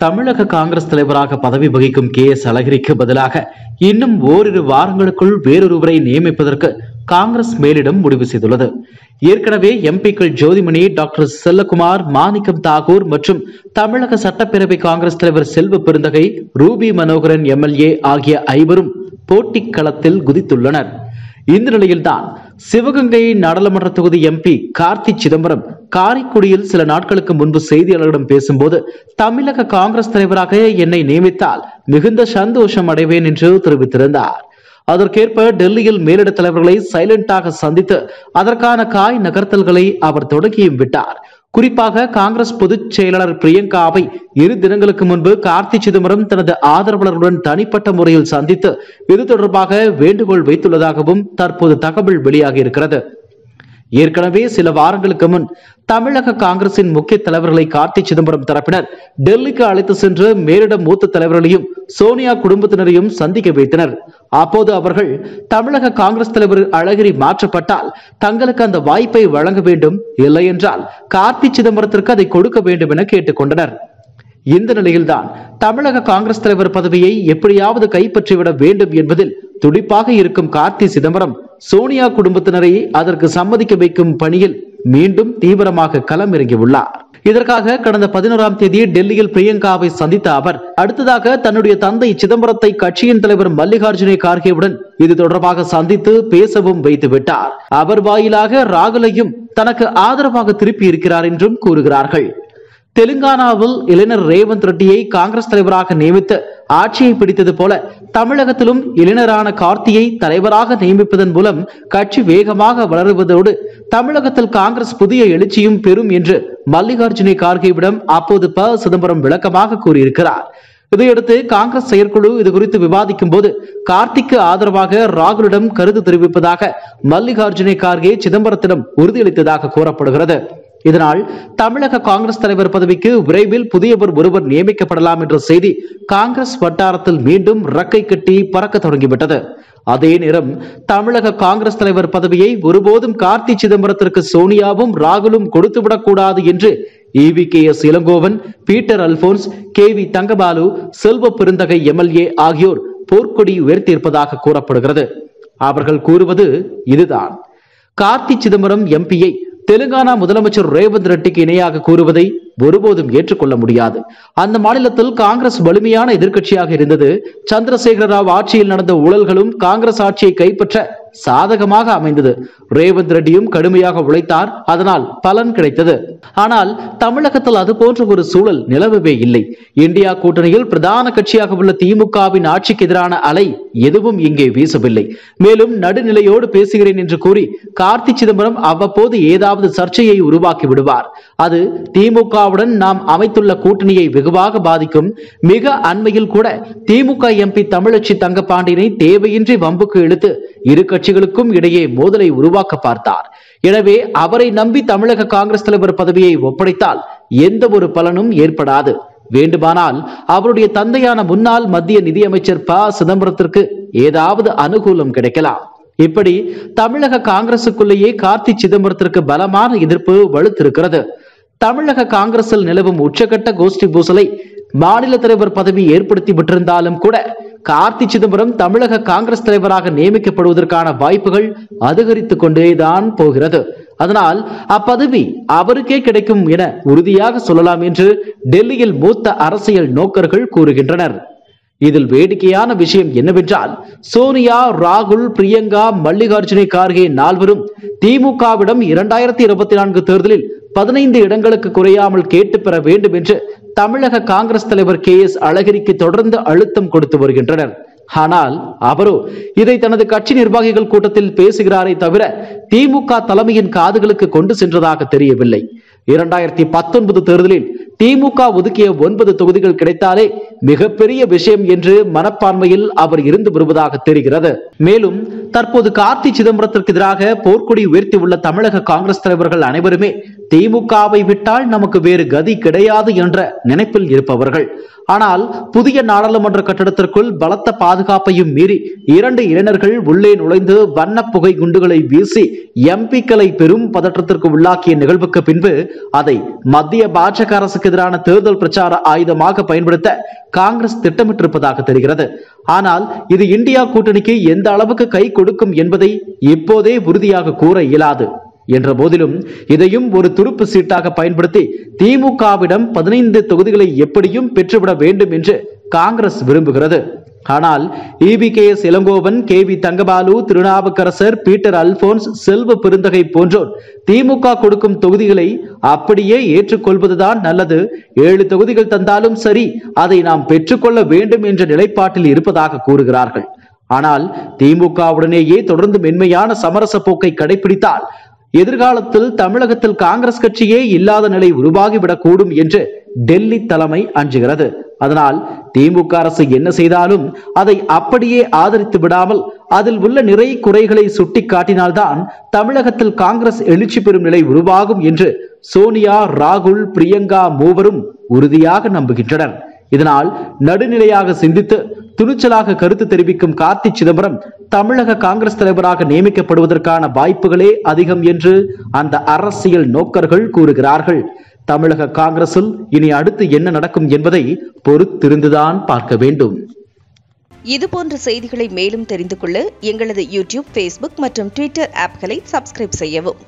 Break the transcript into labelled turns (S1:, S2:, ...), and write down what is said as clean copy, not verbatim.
S1: தமிழக காங்கிரஸ் தலைவராக பதவி வகிக்கும் கே.எஸ். அழகிரிக்கு பதிலாக இன்னும் ஓரிரு வாரங்களுக்குள் வேறொருவரை நியமிப்பதற்கு காங்கிரஸ் மேலிடம் முடிவு செய்துள்ளது. ஏற்கனவே எம்பிக்கள் ஜோதிமணி, டாக்டர் செல்லகுமார், மாணிக்கம் தாகூர் மற்றும் தமிழக சட்டப்பேரவை காங்கிரஸ் தலைவர் செல்வ பெருந்தகை, ரூபி மனோகரன் எம்எல்ஏ ஆகிய ஐவரும் போட்டிக் களத்தில் குதித்துள்ளனர். இந்த நிலையில்தான் சிவகங்கை நாடாளுமன்ற தொகுதி எம்பி கார்த்தி சிதம்பரம் காரைக்குடியில் சில நாட்களுக்கு முன்பு செய்தியாளர்களிடம் பேசும்போது, தமிழக காங்கிரஸ் தலைவராக என்னை நியமித்தால் மிகுந்த சந்தோஷம் அடைவேன் என்று தெரிவித்திருந்தார். அதற்கேற்ப டெல்லியில் மேலிட தலைவர்களை சைலண்டாக சந்தித்து அதற்கான காய் நகர்த்தல்களை அவர் தொடங்கியும் விட்டார். குறிப்பாக காங்கிரஸ் பொதுச் செயலாளர் பிரியங்காவை 2 தினங்களுக்கு முன்பு கார்த்தி சிதம்பரம் தனது ஆதரவாளர்களுடன் தனிப்பட்ட முறையில் சந்தித்து இது தொடர்பாக வேண்டுகோள் வைத்துள்ளதாகவும் தற்போது தகவல் வெளியாகி இருக்கிறது. ஏற்கனவே சில வாரங்களுக்கு முன் தமிழக காங்கிரசின் முக்கிய தலைவர்களை கார்த்தி சிதம்பரம் தரப்பினர் டெல்லிக்கு அழைத்து சென்று மேலிட மூத்த தலைவர்களையும் சோனியா குடும்பத்தினரையும் சந்திக்க வைத்தனர். அப்போது அவர்கள் தமிழக காங்கிரஸ் தலைவர் அழகிரி மாற்றப்பட்டால் தங்களுக்கு அந்த வாய்ப்பை வழங்க வேண்டும், இல்லை என்றால் கார்த்தி சிதம்பரத்திற்கு அதை கொடுக்க வேண்டும் என கேட்டுக்கொண்டனர். இந்த நிலையில்தான் தமிழக காங்கிரஸ் தலைவர் பதவியை எப்படியாவது கைப்பற்றிவிட வேண்டும் என்பதில் துடிப்பாக இருக்கும் கார்த்தி சிதம்பரம் சோனியா குடும்பத்தினரை அதற்கு சம்மதிக்க வைக்கும் பணியில் மீண்டும் தீவிரமாக களமிறங்கியுள்ளார். இதற்காக கடந்த 11ஆம் தேதி டெல்லியில் பிரியங்காவை சந்தித்த அவர் அடுத்ததாக தன்னுடைய தந்தை சிதம்பரத்தை கட்சியின் தலைவர் மல்லிகார்ஜுன கார்கேவுடன் இது தொடர்பாக சந்தித்து பேசவும் வைத்து விட்டார். அவர் வாயிலாக ராகுலையும் தனக்கு ஆதரவாக திருப்பி இருக்கிறார் என்றும் கூறுகிறார்கள். தெலுங்கானாவில் இளைஞர் ரேவந்த் ரெட்டியை காங்கிரஸ் தலைவராக நியமித்து ஆட்சியை பிடித்தது போல தமிழகத்திலும் இளைஞரான கார்த்தியை தலைவராக நியமிப்பதன் மூலம் கட்சி வேகமாக வளருவதோடு தமிழகத்தில் காங்கிரஸ் புதிய எழுச்சியும் பெறும் என்று மல்லிகார்ஜுன கார்கேவிடம் அப்போது ப. சிதம்பரம் விளக்கமாக கூறியிருக்கிறார். இதையடுத்து காங்கிரஸ் செயற்குழு இது குறித்து விவாதிக்கும் போது கார்த்திக்கு ஆதரவாக ராகுலிடம் கருத்து தெரிவிப்பதாக மல்லிகார்ஜுன கார்கே சிதம்பரத்திடம் உறுதியளித்ததாக கூறப்படுகிறது. இதனால் தமிழக காங்கிரஸ் தலைவர் பதவிக்கு விரைவில் புதியவர் ஒருவர் நியமிக்கப்படலாம் என்ற செய்தி காங்கிரஸ் வட்டாரத்தில் மீண்டும் ரக்கை கட்டி பறக்க தொடங்கிவிட்டது. அதே நேரம் தமிழக காங்கிரஸ் தலைவர் பதவியை ஒருபோதும் கார்த்தி சிதம்பரத்திற்கு சோனியாவும் ராகுலும் கொடுத்துவிடக் கூடாது என்று EVKS Elangovan, Peter Alphonse, KV Thangabalu, Selva Perunthagai MLA ஆகியோர் போர்க்கொடி உயர்த்தியிருப்பதாக கூறப்படுகிறது. அவர்கள் கூறுவது இதுதான்: கார்த்தி சிதம்பரம் எம்பியை தெலுங்கானா முதலமைச்சர் ரேவந்த் ரெட்டிக்கு இணையாக கூறுவதை ஒருபோதும் ஏற்றுக்கொள்ள முடியாது. அந்த மாநிலத்தில் காங்கிரஸ் வலிமையான எதிர்க்கட்சியாக இருந்தது. சந்திரசேகர ராவ் ஆட்சியில் நடந்த ஊழல்களும் காங்கிரஸ் ஆட்சியை கைப்பற்ற சாதகமாக அமைந்தது. ரேவந்த் ரெட்டியும் கடுமையாக உழைத்தார், அதனால் பலன் கிடைத்தது. ஆனால் தமிழகத்தில் அது போன்ற ஒரு சூழல் நிலவவே இல்லை. இந்தியா கூட்டணியில் பிரதான கட்சியாக உள்ள திமுகவின் ஆட்சிக்கு எதிரான அலை எதுவும் இங்கே வீசவில்லை. மேலும் நடுநிலையோடு பேசுகிறேன் என்று கூறி கார்த்தி சிதம்பரம் அவ்வப்போது ஏதாவது சர்ச்சையை உருவாக்கி விடுவார். அது திமுகவுடன் நாம் அமைத்துள்ள கூட்டணியை வெகுவாக பாதிக்கும். மிக அண்மையில் கூட திமுக எம்பி தமிழச்சி தங்கப்பாண்டியனை தேவையின்றி வம்புக்கு இழுத்து இரு கட்சிகளுக்கும் இடையே மோதலை உருவாக்க பார்த்தார். எனவே அவரை நம்பி தமிழக காங்கிரஸ் தலைவர் பதவியை ஒப்படைத்தால் எந்த ஒரு பலனும் ஏற்படாது. வேண்டுமானால் அவருடைய தந்தையான முன்னாள் மத்திய நிதியமைச்சர் ப. சிதம்பரத்திற்கு ஏதாவது அனுகூலம் கிடைக்கலாம். இப்படி தமிழக காங்கிரசுக்குள்ளேயே கார்த்தி சிதம்பரத்திற்கு பலமான எதிர்ப்பு வலுத்திருக்கிறது. தமிழக காங்கிரஸில் நிலவும் உச்சகட்ட கோஷ்டி பூசலை மாநில தலைவர் பதவி ஏற்படுத்தி விட்டிருந்தாலும் கூட கார்த்தி சிதம்பரம் தமிழக காங்கிரஸ் தலைவராக நியமிக்கப்படுவதற்கான வாய்ப்புகள் அதிகரித்துக் கொண்டேதான் போகிறது. அதனால் அப்பதவி அவருக்கே கிடைக்கும் என உறுதியாக சொல்லலாம் என்று டெல்லியில் மூத்த அரசியல் நோக்கர்கள் கூறுகின்றனர். இதில் வேடிக்கையான விஷயம் என்னவென்றால், சோனியா, ராகுல், பிரியங்கா, மல்லிகார்ஜுன கார்கே நால்வரும் திமுகவிடம் 2024 தேர்தலில் 15 இடங்களுக்கு குறையாமல் கேட்டு பெற வேண்டும் என்று தமிழக காங்கிரஸ் தலைவர் கே.எஸ். அழகிரிக்கு தொடர்ந்து அழுத்தம் கொடுத்து வருகின்றனர். ஆனால் அவரோ இதை தனது கட்சி நிர்வாகிகள் கூட்டத்தில் பேசுகிறாரே தவிர திமுக தலைமையின் காதுகளுக்கு கொண்டு சென்றதாக தெரியவில்லை. 2019 தேர்தலில் திமுக ஒதுக்கிய 9 தொகுதிகள் கிடைத்தாலே மிகப்பெரிய விஷயம் என்று மனப்பான்மையில் அவர் இருந்து வருவதாக தெரிகிறது. மேலும் தற்போது கார்த்தி சிதம்பரத்திற்கு எதிராக போர்க்கொடி உயர்த்தி உள்ள தமிழக காங்கிரஸ் தலைவர்கள் அனைவருமே திமுகவை விட்டால் நமக்கு வேறு கதி கிடையாது என்ற நினைப்பில் இருப்பவர்கள். ஆனால் புதிய நாடாளுமன்ற கட்டடத்திற்குள் பலத்த பாதுகாப்பையும் மீறி 2 இளைஞர்கள் உள்ளே நுழைந்து வண்ண புகை குண்டுகளை வீசி எம்பிக்களை பெரும் பதற்றத்திற்கு உள்ளாக்கிய நிகழ்வுக்கு பின்பு அதை மத்திய பாஜக அரசுக்கு எதிரான தேர்தல் பிரச்சார ஆயுதமாக பயன்படுத்த காங்கிரஸ் திட்டமிட்டிருப்பதாக தெரிகிறது. ஆனால் இது இந்தியா கூட்டணிக்கு எந்த அளவுக்கு கை கொடுக்கும் என்பதை இப்போதே உறுதியாக கூற இயலாது. என்ற போதிலும் இதையும் ஒரு துருப்பு சீட்டாக பயன்படுத்தி திமுகவிடம் 15 தொகுதிகளை எப்படியும் பெற்றுவிட வேண்டும் என்று காங்கிரஸ் விரும்புகிறது. ஆனால் EVKS Elangovan, KV Thangabalu, Thirunavukkarasar, Peter Alphonse, Selva Perunthagai போன்றோர் திமுக கொடுக்கும் தொகுதிகளை அப்படியே ஏற்றுக்கொள்வதுதான் நல்லது, 7 தொகுதிகள் தந்தாலும் சரி அதை நாம் பெற்றுக்கொள்ள வேண்டும் என்ற நிலைப்பாட்டில் இருப்பதாக கூறுகிறார்கள். ஆனால் திமுகவுடனேயே தொடர்ந்து மென்மையான சமரச போக்கை கடைபிடித்தால் எதிர்காலத்தில் தமிழகத்தில் காங்கிரஸ் கட்சியே இல்லாத நிலை உருவாகிவிடக்கூடும் என்று டெல்லி தலைமை அஞ்சுகிறது. அதனால் திமுக அரசு என்ன செய்தாலும் அதை அப்படியே ஆதரித்து விடாமல் அதில் உள்ள நிறை குறைகளை சுட்டி காட்டினால்தான் தமிழகத்தில் காங்கிரஸ் எழுச்சி பெறும் நிலை உருவாகும் என்று சோனியா, ராகுல், பிரியங்கா மூவரும் உறுதியாக நம்புகின்றனர். இதனால் நடுநிலையாக சிந்தித்து துணிச்சலாக கருத்து தெரிவிக்கும் கார்த்தி சிதம்பரம் தமிழக காங்கிரஸ் தலைவராக நியமிக்கப்படுவதற்கான வாய்ப்புகளே அதிகம் என்று அந்த அரசியல் நோக்கர்கள் கூறுகிறார்கள். தமிழக காங்கிரஸில் இனி அடுத்து என்ன நடக்கும் என்பதை பொறுத்திருந்துதான் பார்க்க வேண்டும்.
S2: இதுபோன்ற செய்திகளை மேலும் தெரிந்து கொள்ள எங்களது யூடியூப், Facebook மற்றும் Twitter ஆப்களை சப்ஸ்கிரைப் செய்யவும்.